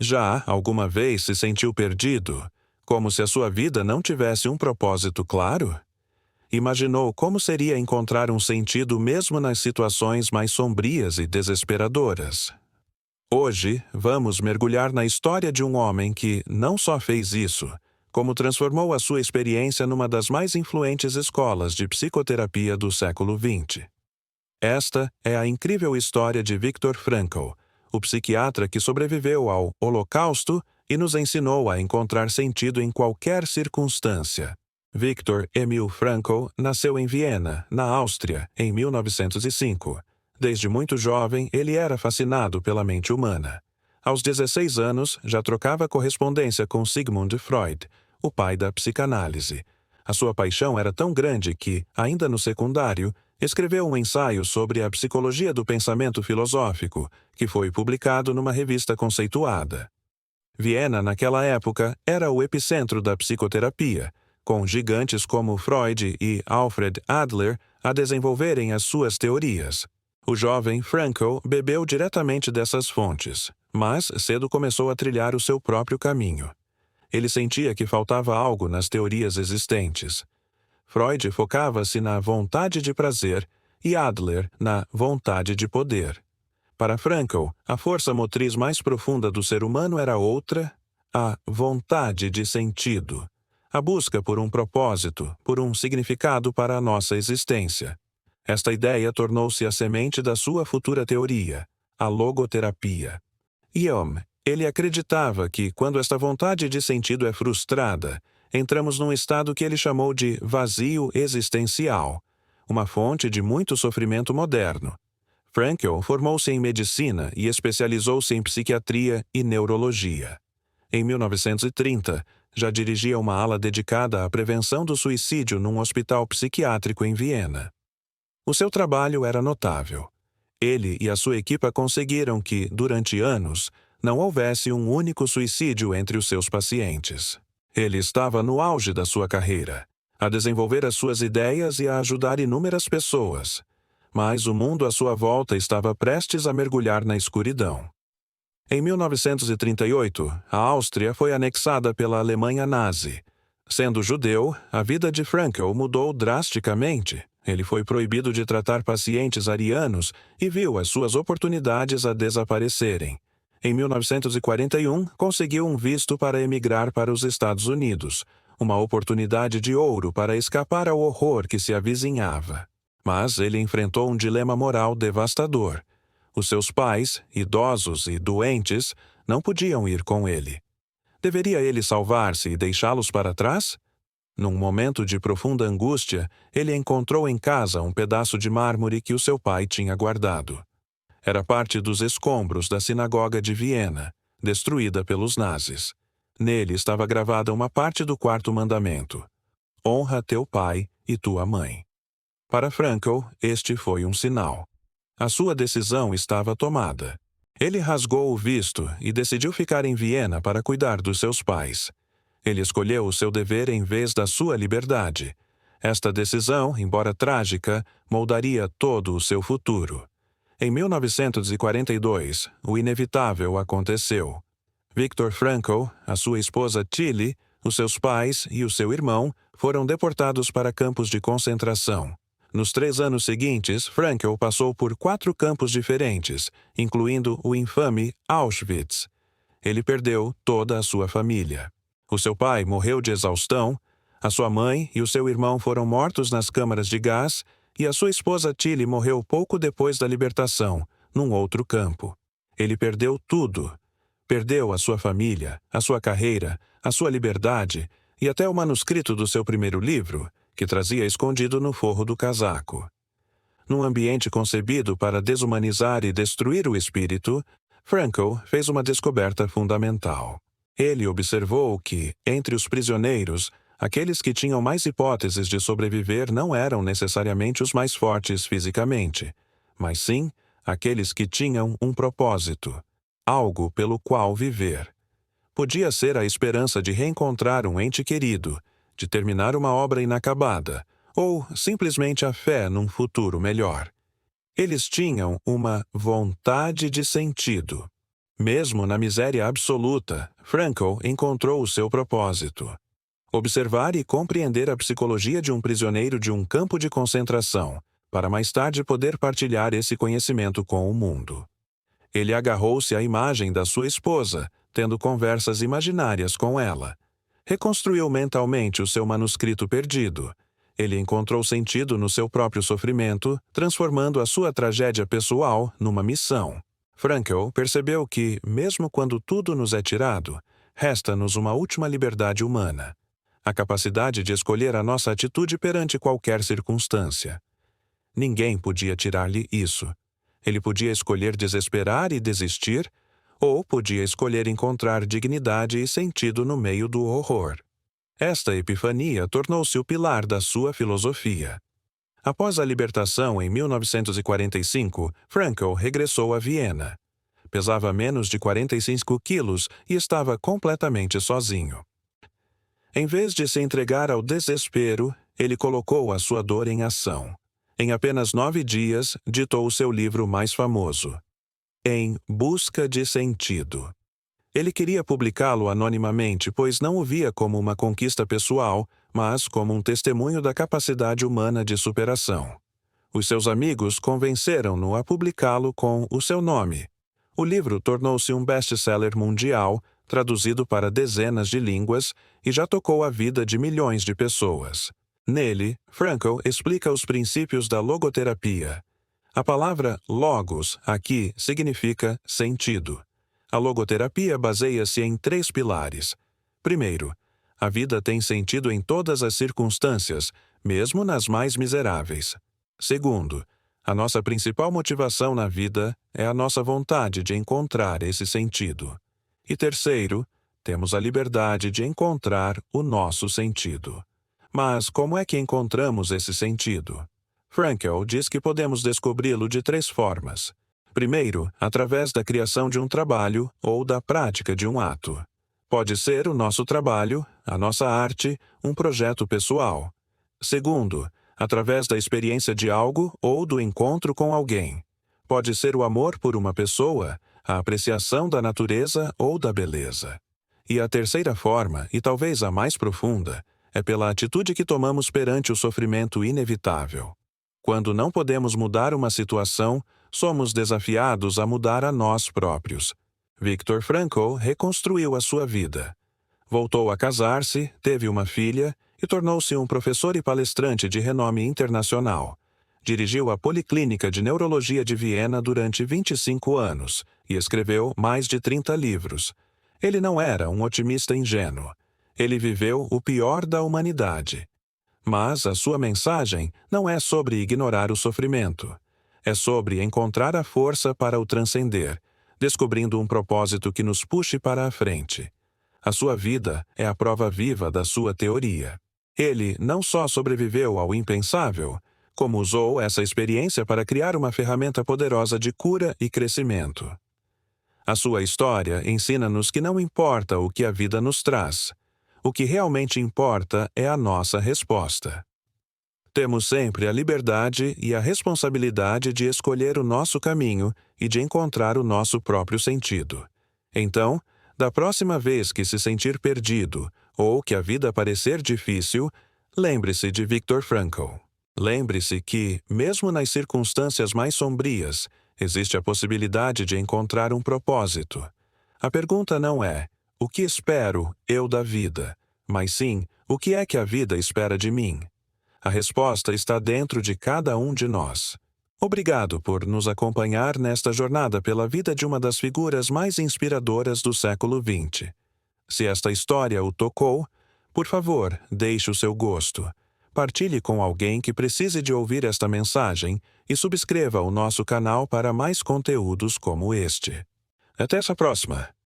Já alguma vez se sentiu perdido, como se a sua vida não tivesse um propósito claro? Imaginou como seria encontrar um sentido mesmo nas situações mais sombrias e desesperadoras? Hoje, vamos mergulhar na história de um homem que não só fez isso, como transformou a sua experiência numa das mais influentes escolas de psicoterapia do século XX. Esta é a incrível história de Viktor Frankl, o psiquiatra que sobreviveu ao Holocausto e nos ensinou a encontrar sentido em qualquer circunstância. Viktor Emil Frankl nasceu em Viena, na Áustria, em 1905. Desde muito jovem, ele era fascinado pela mente humana. Aos 16 anos, já trocava correspondência com Sigmund Freud, o pai da psicanálise. A sua paixão era tão grande que, ainda no secundário, escreveu um ensaio sobre a psicologia do pensamento filosófico, que foi publicado numa revista conceituada. Viena, naquela época, era o epicentro da psicoterapia, com gigantes como Freud e Alfred Adler a desenvolverem as suas teorias. O jovem Frankl bebeu diretamente dessas fontes, mas cedo começou a trilhar o seu próprio caminho. Ele sentia que faltava algo nas teorias existentes. Freud focava-se na vontade de prazer e Adler na vontade de poder. Para Frankl, a força motriz mais profunda do ser humano era outra, a vontade de sentido, a busca por um propósito, por um significado para a nossa existência. Esta ideia tornou-se a semente da sua futura teoria, a logoterapia. Ele acreditava que, quando esta vontade de sentido é frustrada, entramos num estado que ele chamou de vazio existencial, uma fonte de muito sofrimento moderno. Frankl formou-se em medicina e especializou-se em psiquiatria e neurologia. Em 1930, já dirigia uma ala dedicada à prevenção do suicídio num hospital psiquiátrico em Viena. O seu trabalho era notável. Ele e a sua equipa conseguiram que, durante anos, não houvesse um único suicídio entre os seus pacientes. Ele estava no auge da sua carreira, a desenvolver as suas ideias e a ajudar inúmeras pessoas. Mas o mundo à sua volta estava prestes a mergulhar na escuridão. Em 1938, a Áustria foi anexada pela Alemanha nazi. Sendo judeu, a vida de Frankl mudou drasticamente. Ele foi proibido de tratar pacientes arianos e viu as suas oportunidades a desaparecerem. Em 1941, conseguiu um visto para emigrar para os Estados Unidos, uma oportunidade de ouro para escapar ao horror que se avizinhava. Mas ele enfrentou um dilema moral devastador. Os seus pais, idosos e doentes, não podiam ir com ele. Deveria ele salvar-se e deixá-los para trás? Num momento de profunda angústia, ele encontrou em casa um pedaço de mármore que o seu pai tinha guardado. Era parte dos escombros da sinagoga de Viena, destruída pelos nazis. Nele estava gravada uma parte do quarto mandamento: honra teu pai e tua mãe. Para Frankl, este foi um sinal. A sua decisão estava tomada. Ele rasgou o visto e decidiu ficar em Viena para cuidar dos seus pais. Ele escolheu o seu dever em vez da sua liberdade. Esta decisão, embora trágica, moldaria todo o seu futuro. Em 1942, o inevitável aconteceu. Viktor Frankl, a sua esposa Tilly, os seus pais e o seu irmão foram deportados para campos de concentração. Nos 3 anos seguintes, Frankl passou por 4 campos diferentes, incluindo o infame Auschwitz. Ele perdeu toda a sua família. O seu pai morreu de exaustão, a sua mãe e o seu irmão foram mortos nas câmaras de gás e a sua esposa Tilly morreu pouco depois da libertação, num outro campo. Ele perdeu tudo. Perdeu a sua família, a sua carreira, a sua liberdade e até o manuscrito do seu primeiro livro, que trazia escondido no forro do casaco. Num ambiente concebido para desumanizar e destruir o espírito, Frankl fez uma descoberta fundamental. Ele observou que, entre os prisioneiros, aqueles que tinham mais hipóteses de sobreviver não eram necessariamente os mais fortes fisicamente, mas sim aqueles que tinham um propósito, algo pelo qual viver. Podia ser a esperança de reencontrar um ente querido, de terminar uma obra inacabada, ou simplesmente a fé num futuro melhor. Eles tinham uma vontade de sentido. Mesmo na miséria absoluta, Frankl encontrou o seu propósito: observar e compreender a psicologia de um prisioneiro de um campo de concentração, para mais tarde poder partilhar esse conhecimento com o mundo. Ele agarrou-se à imagem da sua esposa, tendo conversas imaginárias com ela. Reconstruiu mentalmente o seu manuscrito perdido. Ele encontrou sentido no seu próprio sofrimento, transformando a sua tragédia pessoal numa missão. Frankl percebeu que, mesmo quando tudo nos é tirado, resta-nos uma última liberdade humana: a capacidade de escolher a nossa atitude perante qualquer circunstância. Ninguém podia tirar-lhe isso. Ele podia escolher desesperar e desistir, ou podia escolher encontrar dignidade e sentido no meio do horror. Esta epifania tornou-se o pilar da sua filosofia. Após a libertação em 1945, Frankl regressou a Viena. Pesava menos de 45 quilos e estava completamente sozinho. Em vez de se entregar ao desespero, ele colocou a sua dor em ação. Em apenas 9 dias, ditou o seu livro mais famoso, Em Busca de Sentido. Ele queria publicá-lo anonimamente, pois não o via como uma conquista pessoal, mas como um testemunho da capacidade humana de superação. Os seus amigos convenceram-no a publicá-lo com o seu nome. O livro tornou-se um best-seller mundial, traduzido para dezenas de línguas, e já tocou a vida de milhões de pessoas. Nele, Frankl explica os princípios da logoterapia. A palavra logos aqui significa sentido. A logoterapia baseia-se em 3 pilares. Primeiro, a vida tem sentido em todas as circunstâncias, mesmo nas mais miseráveis. Segundo, a nossa principal motivação na vida é a nossa vontade de encontrar esse sentido. E terceiro, temos a liberdade de encontrar o nosso sentido. Mas como é que encontramos esse sentido? Frankl diz que podemos descobri-lo de 3 formas. Primeiro, através da criação de um trabalho ou da prática de um ato. Pode ser o nosso trabalho, a nossa arte, um projeto pessoal. Segundo, através da experiência de algo ou do encontro com alguém. Pode ser o amor por uma pessoa, a apreciação da natureza ou da beleza. E a terceira forma, e talvez a mais profunda, é pela atitude que tomamos perante o sofrimento inevitável. Quando não podemos mudar uma situação, somos desafiados a mudar a nós próprios. Viktor Frankl reconstruiu a sua vida. Voltou a casar-se, teve uma filha e tornou-se um professor e palestrante de renome internacional. Dirigiu a Policlínica de Neurologia de Viena durante 25 anos e escreveu mais de 30 livros. Ele não era um otimista ingênuo. Ele viveu o pior da humanidade. Mas a sua mensagem não é sobre ignorar o sofrimento. É sobre encontrar a força para o transcender, descobrindo um propósito que nos puxe para a frente. A sua vida é a prova viva da sua teoria. Ele não só sobreviveu ao impensável, como usou essa experiência para criar uma ferramenta poderosa de cura e crescimento. A sua história ensina-nos que não importa o que a vida nos traz. O que realmente importa é a nossa resposta. Temos sempre a liberdade e a responsabilidade de escolher o nosso caminho e de encontrar o nosso próprio sentido. Então, da próxima vez que se sentir perdido ou que a vida parecer difícil, lembre-se de Viktor Frankl. Lembre-se que, mesmo nas circunstâncias mais sombrias, existe a possibilidade de encontrar um propósito. A pergunta não é: o que espero eu da vida? Mas sim, o que é que a vida espera de mim? A resposta está dentro de cada um de nós. Obrigado por nos acompanhar nesta jornada pela vida de uma das figuras mais inspiradoras do século XX. Se esta história o tocou, por favor, deixe o seu gosto. Partilhe com alguém que precise de ouvir esta mensagem e subscreva o nosso canal para mais conteúdos como este. Até essa próxima!